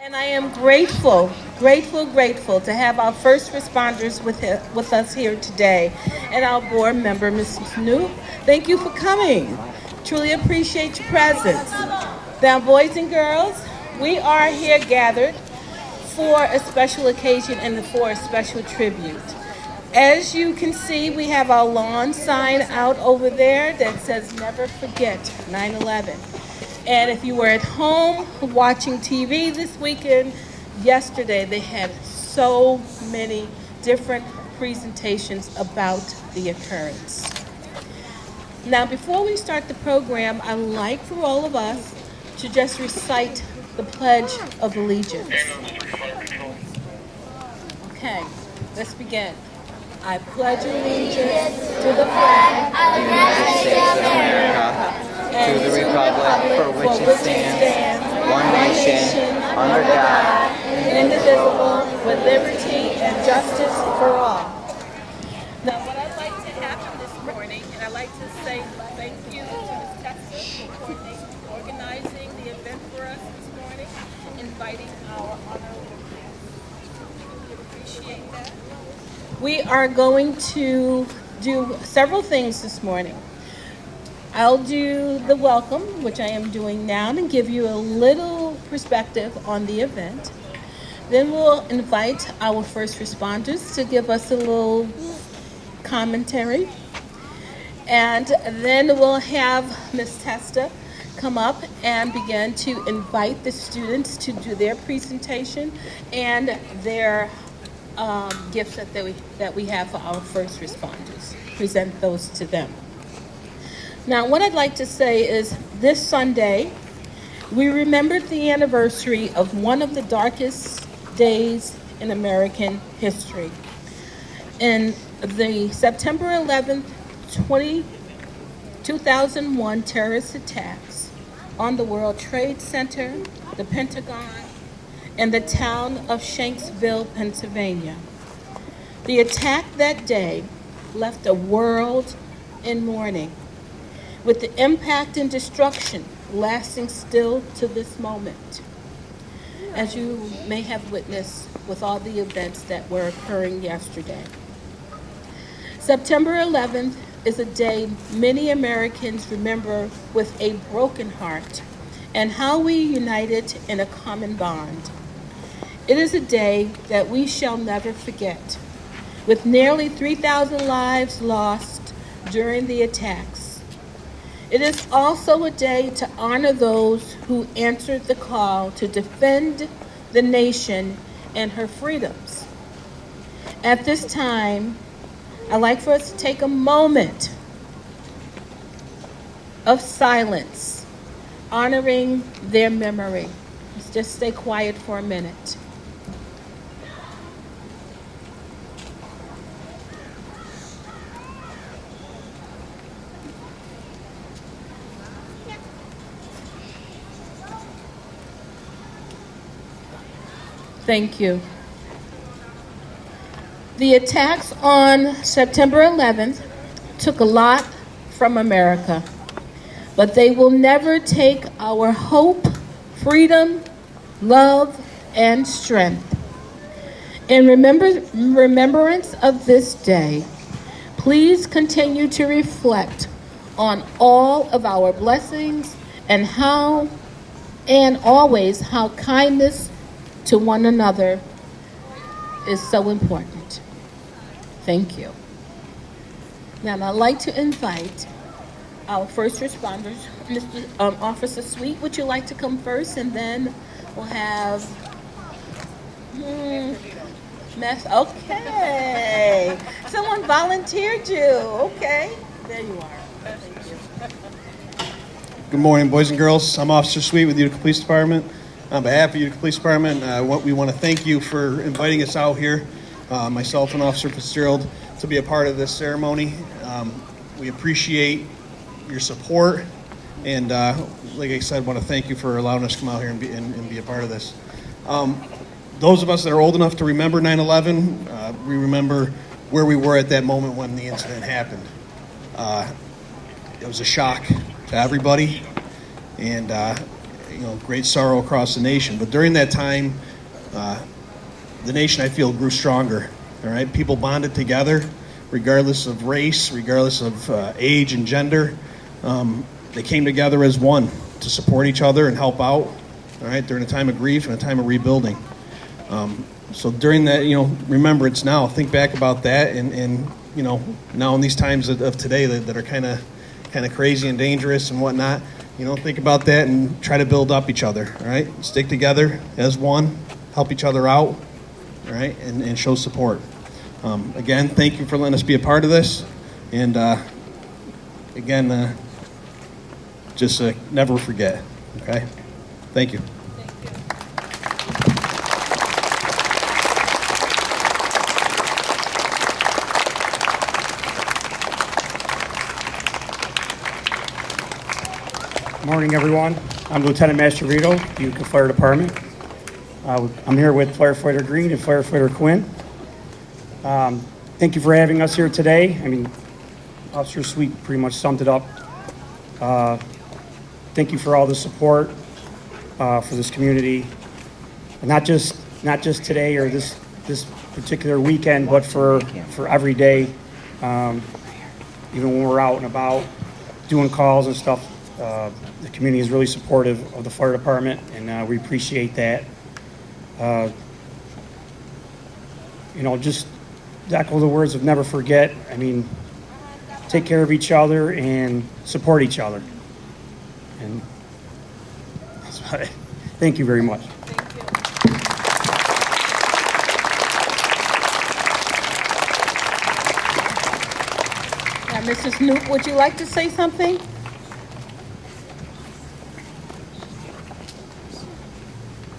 And I am grateful, grateful, grateful to have our first responders with us here today and our board member, Mrs. Snoop. Thank you for coming. Truly appreciate your presence. Now, boys and girls, we are here gathered for a special occasion and for a special tribute. As you can see, we have our lawn sign out over there that says never forget 9/11. And if you were at home watching TV this weekend, yesterday they had so many different presentations about the occurrence. Now, before we start the program, I'd like for all of us to just recite the Pledge of Allegiance. Okay, let's begin. I pledge allegiance to the flag of the United States of America and to the republic for which it stands, one nation, under God, indivisible, with liberty and justice for all. Now, what I'd like to happen this morning, and I'd like to say thank you to Ms. Texas for organizing the event for us this morning, inviting our honorable guests. We appreciate that. We are going to do several things this morning. I'll do the welcome, which I am doing now, and give you a little perspective on the event. Then we'll invite our first responders to give us a little commentary. And then we'll have Ms. Testa come up and begin to invite the students to do their presentation and their gifts that we have for our first responders. Present those to them. Now, what I'd like to say is this Sunday, we remembered the anniversary of one of the darkest days in American history. In the September 11th, 2001 terrorist attacks on the World Trade Center, the Pentagon, and the town of Shanksville, Pennsylvania. The attack that day left the world in mourning, with the impact and destruction lasting still to this moment, as you may have witnessed with all the events that were occurring yesterday. September 11th is a day many Americans remember with a broken heart and how we united in a common bond. It is a day that we shall never forget, with nearly 3,000 lives lost during the attacks. It is also a day to honor those who answered the call to defend the nation and her freedoms. At this time, I'd like for us to take a moment of silence, honoring their memory. Let's just stay quiet for a minute. Thank you. The attacks on September 11th took a lot from America, but they will never take our hope, freedom, love, and strength. In remembrance of this day, please continue to reflect on all of our blessings and always how kindness to one another is so important. Thank you. Now, I'd like to invite our first responders. Mr. Officer Sweet, would you like to come first? And then we'll have Okay. Someone volunteered you. Okay. There you are. Thank you. Good morning, boys and girls. I'm Officer Sweet with the Utica Police Department. On behalf of the Utica Police Department, we want to thank you for inviting us out here, myself and Officer Fitzgerald, to be a part of this ceremony. We appreciate your support, and like I said, want to thank you for allowing us to come out here and be a part of this. Those of us that are old enough to remember 9/11, we remember where we were at that moment when the incident happened. It was a shock to everybody, and great sorrow across the nation. But during that time, the nation, I feel, grew stronger. All right, people bonded together, regardless of race, regardless of age and gender. They came together as one to support each other and help out. All right, during a time of grief and a time of rebuilding. So during that, remember, it's now. Think back about that, and now in these times of today that are kind of crazy and dangerous and whatnot. Think about that and try to build up each other. All right, stick together as one, help each other out. All right, and show support. Again, thank you for letting us be a part of this, and again, just never forget. Okay, thank you. Good morning, everyone. I'm Lieutenant Master Vito, Utica Fire Department. I'm here with Firefighter Green and Firefighter Quinn. Thank you for having us here today. Officer Sweet pretty much summed it up. Thank you for all the support for this community, and not just today or this particular weekend, but for every day. Even when we're out and about doing calls and stuff. The community is really supportive of the fire department, and we appreciate that. Just to echo the words of never forget. Take care of each other and support each other. And that's what thank you very much. Now, Mrs. Snoop, would you like to say something?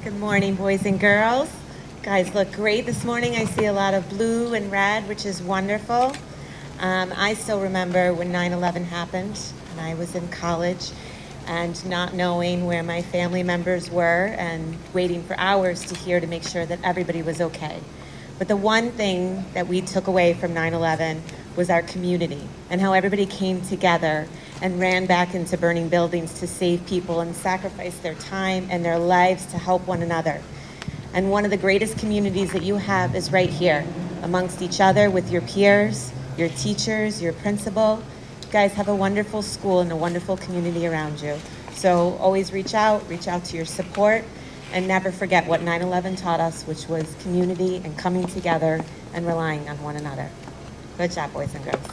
Good morning, boys and girls. You guys look great this morning. I see a lot of blue and red, which is wonderful. I still remember when 9/11 happened, and I was in college, and not knowing where my family members were and waiting for hours to make sure that everybody was okay. But the one thing that we took away from 9/11 was our community and how everybody came together and ran back into burning buildings to save people and sacrifice their time and their lives to help one another. And one of the greatest communities that you have is right here, amongst each other with your peers, your teachers, your principal. You guys have a wonderful school and a wonderful community around you. So always reach out to your support, and never forget what 9/11 taught us, which was community and coming together and relying on one another. Good job, boys and girls.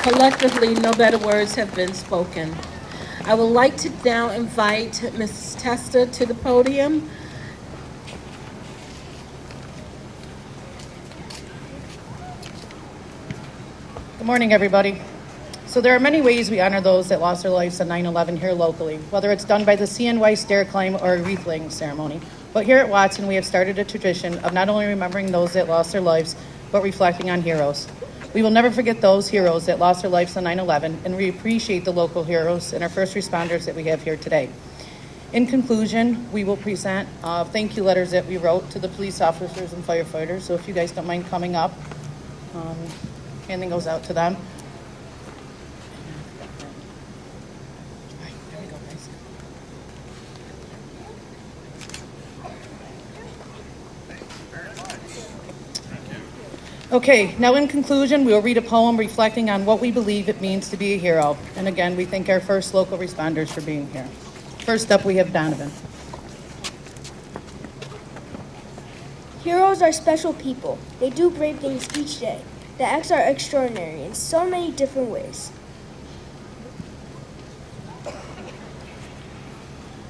Collectively, no better words have been spoken. I would like to now invite Mrs. Testa to the podium. Good morning, everybody. So there are many ways we honor those that lost their lives on 9/11 here locally, whether it's done by the CNY stair climb or a wreath-laying ceremony. But here at Watson, we have started a tradition of not only remembering those that lost their lives, but reflecting on heroes. We will never forget those heroes that lost their lives on 9/11, and we appreciate the local heroes and our first responders that we have here today. In conclusion, we will present thank you letters that we wrote to the police officers and firefighters. So if you guys don't mind coming up, handing those out to them. There we go, guys. Okay, now in conclusion, we will read a poem reflecting on what we believe it means to be a hero. And again, we thank our first local responders for being here. First up, we have Donovan. Heroes are special people. They do brave things each day. The acts are extraordinary in so many different ways.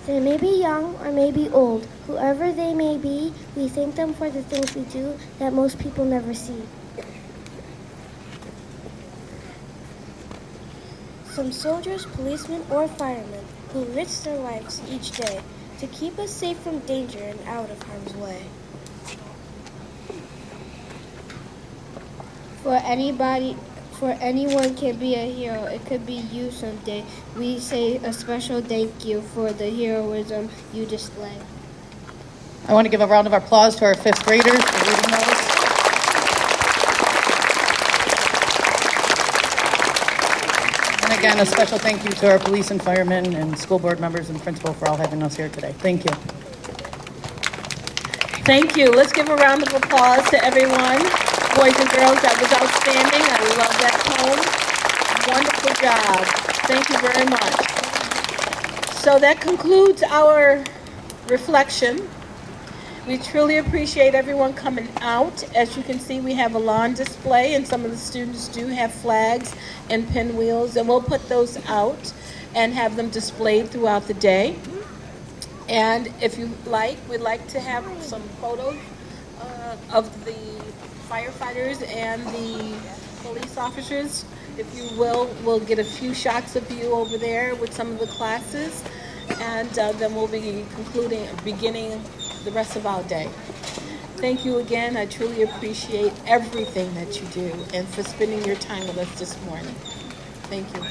They may be young or may be old. Whoever they may be, we thank them for the things we do that most people never see. Some soldiers, policemen, or firemen who risk their lives each day to keep us safe from danger and out of harm's way. For anyone can be a hero. It could be you someday. We say a special thank you for the heroism you display. I want to give a round of applause to our fifth graders for reading those. And again, a special thank you to our police and firemen and school board members and principal for all having us here today. Thank you. Thank you. Let's give a round of applause to everyone. Boys and girls, that was outstanding. I love that poem. Wonderful job. Thank you very much. So that concludes our reflection. We truly appreciate everyone coming out. As you can see, we have a lawn display, and some of the students do have flags and pinwheels, and we'll put those out and have them displayed throughout the day. And if you like, we'd like to have some photos of the firefighters and the police officers. If you will, we'll get a few shots of you over there with some of the classes, and then we'll be beginning the rest of our day. Thank you again. I truly appreciate everything that you do and for spending your time with us this morning. Thank you.